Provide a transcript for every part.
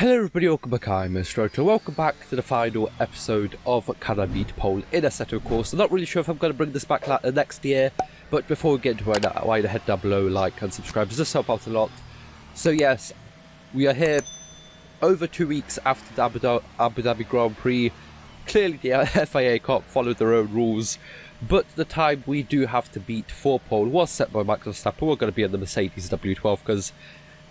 Hello everybody, welcome back, I'm MrRedClaw. Welcome back to the final episode of Can I Beat Pole in Assetto Corsa. I'm not really sure if I'm going to bring this back next year, but before we get into it, I want you to head down below, like and subscribe. Does this help out a lot? So yes, we are here over 2 weeks after the Abu Dhabi Grand Prix. Clearly the FIA can't follow their own rules, but the time we do have to beat for pole was set by Max Verstappen. We're going to be in the Mercedes W12 because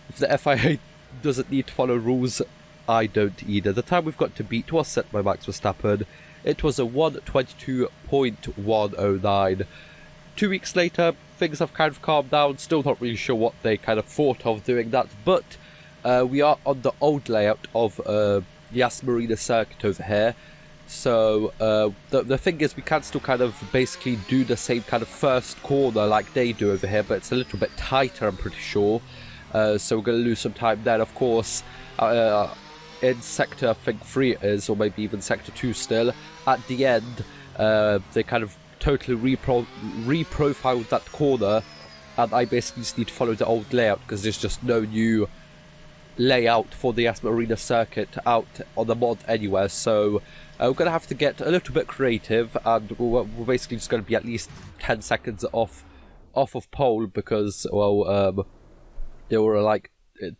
if the FIA doesn't need to follow rules, I don't either. The time we've got to beat was set by Max Verstappen. It was a 1:22.109. 2 weeks later, things have kind of calmed down. Still not really sure what they kind of thought of doing that, but we are on the old layout of the Yas Marina circuit over here. So the thing is, we can still kind of basically do the same kind of first corner like they do over here, but it's a little bit tighter, I'm pretty sure. So we're going to lose some time there, of course. In sector, I think 3 it is, or maybe even sector 2 still. At the end, they kind of totally reprofiled that corner, and I basically just need to follow the old layout because there's just no new layout for the Yas Marina circuit out on the mod anywhere. So we're going to have to get a little bit creative, and we're basically just going to be at least 10 seconds off of pole because, well, they were like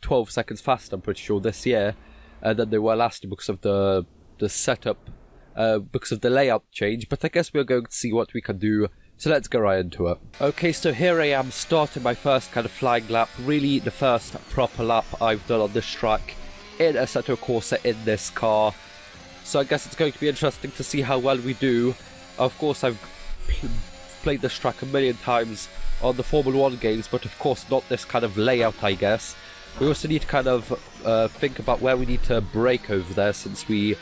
12 seconds faster, I'm pretty sure, this year than they were last year because of the setup, because of the layout change. But I guess we're going to see what we can do, so let's go right into it. Okay, so here I am starting my first kind of flying lap, really the first proper lap I've done on this track in Assetto Corsa in this car. So I guess it's going to be interesting to see how well we do. Of course, I've played this track a million times on the Formula 1 games, but of course not this kind of layout, I guess. We also need to kind of think about where we need to brake over there, since we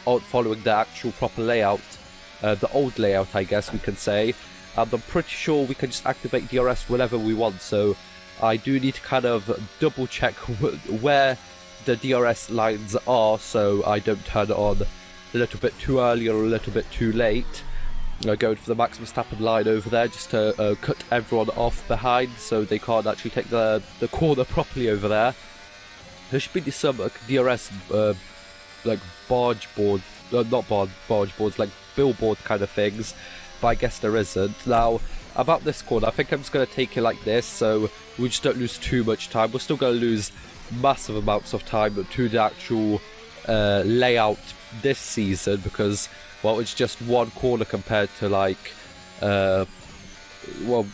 aren't following the actual proper layout, the old layout, I guess we can say. And I'm pretty sure we can just activate DRS whenever we want, so I do need to kind of double check where the DRS lines are, so I don't turn it on a little bit too early or a little bit too late. Going for the Max Verstappen line over there just to cut everyone off behind so they can't actually take the corner properly over there. There should be some DRS like barge board, not barge boards, like billboard kind of things, but I guess there isn't. Now, about this corner, I think I'm just going to take it like this so we just don't lose too much time. We're still going to lose massive amounts of time to the actual layout this season because, well, it's just one corner compared to like, well,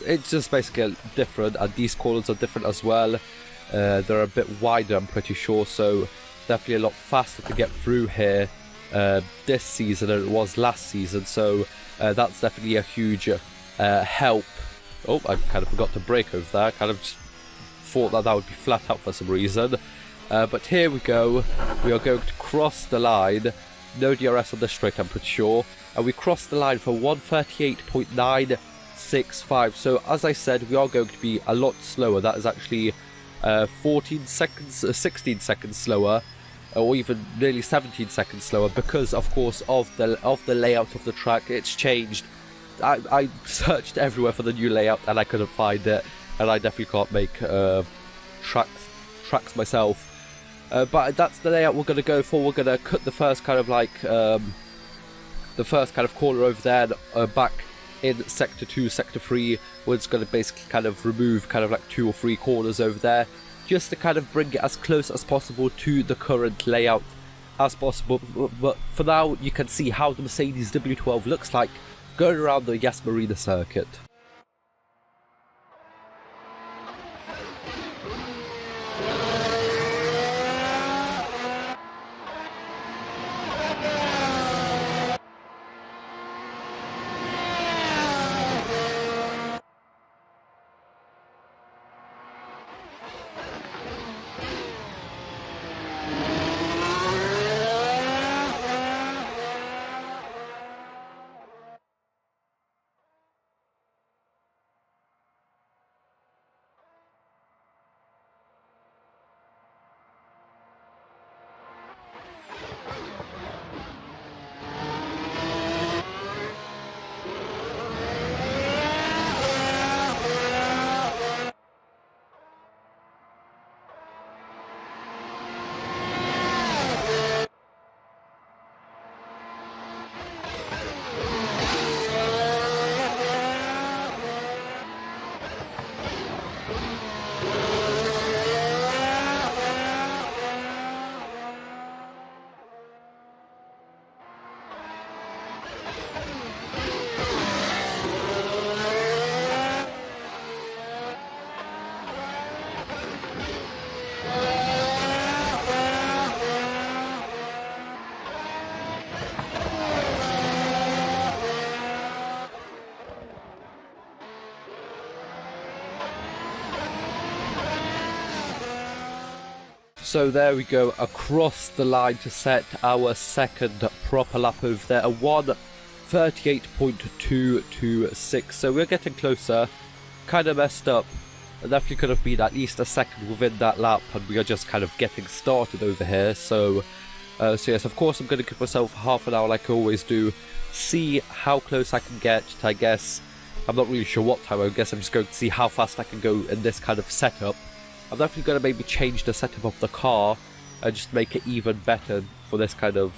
it's just basically different, and these corners are different as well. They're a bit wider, I'm pretty sure, so definitely a lot faster to get through here this season than it was last season, so that's definitely a huge help. Oh, I kind of forgot to brake over there. I kind of just thought that would be flat out for some reason. But here we go. We are going to cross the line. No DRS on this straight, I'm pretty sure. And we crossed the line for 1:38.965. So as I said, we are going to be a lot slower. That is actually 16 seconds slower, or even nearly 17 seconds slower, because of course of the layout of the track. It's changed. I searched everywhere for the new layout and I couldn't find it, and I definitely can't make tracks myself. But that's the layout we're going to go for. We're going to cut the first kind of like the first kind of corner over there, and back in sector 2, sector 3, we're just going to basically kind of remove kind of like 2 or 3 corners over there, just to kind of bring it as close as possible to the current layout as possible. But for now, you can see how the Mercedes W12 looks like going around the Yas Marina circuit. So there we go, across the line to set our second proper lap over there, a 1:38.226, so we're getting closer. Kind of messed up. It definitely could have been at least a second within that lap, and we are just kind of getting started over here. So yes, of course I'm going to give myself half an hour like I always do, see how close I can get. I guess, I'm not really sure what time, I guess I'm just going to see how fast I can go in this kind of setup. I'm definitely going to maybe change the setup of the car and just make it even better for this kind of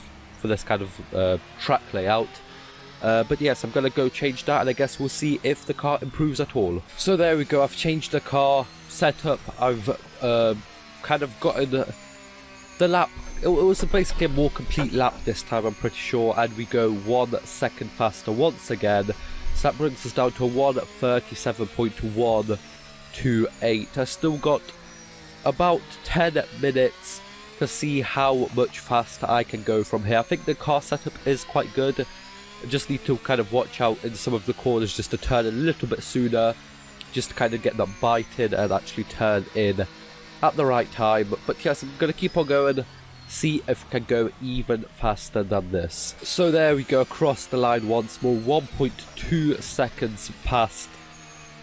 track layout. But yes, I'm going to go change that, and I guess we'll see if the car improves at all. So there we go, I've changed the car setup. I've kind of gotten the lap. It was basically a more complete lap this time, I'm pretty sure, and we go 1 second faster once again. So that brings us down to a 1:37.128. I still got about 10 minutes to see how much faster I can go from here. I think the car setup is quite good. I just need to kind of watch out in some of the corners just to turn a little bit sooner, just to kind of get that bite in and actually turn in at the right time. But yes, I'm going to keep on going, see if I can go even faster than this. So there we go, across the line once more, 1.2 seconds past,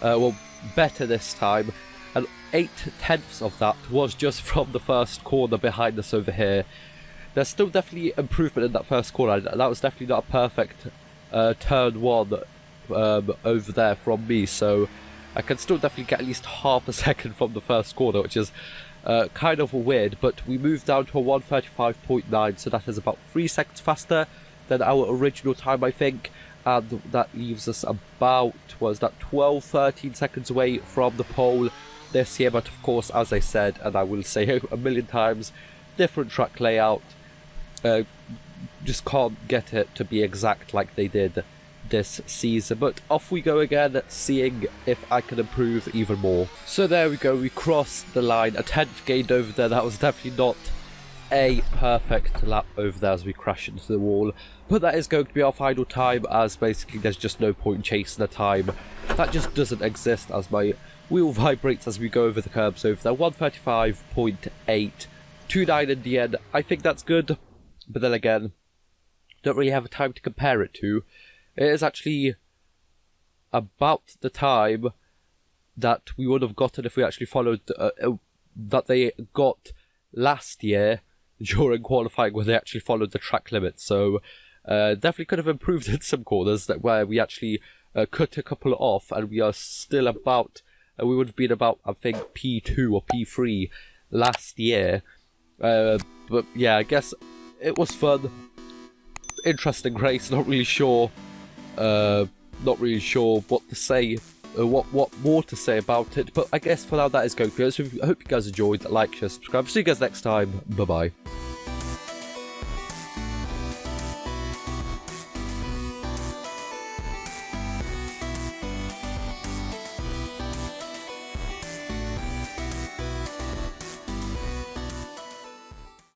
well, better this time, and 8/10 of that was just from the first corner behind us over here. There's still definitely improvement in that first corner. That was definitely not a perfect turn one over there from me, so I can still definitely get at least half a second from the first corner, which is kind of weird. But we moved down to a 1:35.9, so that is about 3 seconds faster than our original time, I think, and that leaves us about, was that 12-13 seconds away from the pole this year. But of course, as I said, and I will say a million times, different track layout, just can't get it to be exact like they did this season. But off we go again, seeing if I can improve even more. So there we go, we crossed the line, a 10th gained over there. That was definitely not a perfect lap over there as we crash into the wall, but that is going to be our final time, as basically there's just no point in chasing a time that just doesn't exist, as my wheel vibrates as we go over the curbs over there. 1:35.829 in the end. I think that's good, but then again, don't really have a time to compare it to. It is actually about the time that we would have gotten if we actually followed that they got last year during qualifying, when they actually followed the track limits. So definitely could have improved in some corners that where we actually cut a couple off, and we are still about, we would have been about, I think, P2 or P3 last year. But yeah, I guess it was fun, interesting race. Not really sure what to say, what more to say about it, but I guess for now that is going to be it. So I hope you guys enjoyed. Like, share, subscribe. See you guys next time. Bye bye.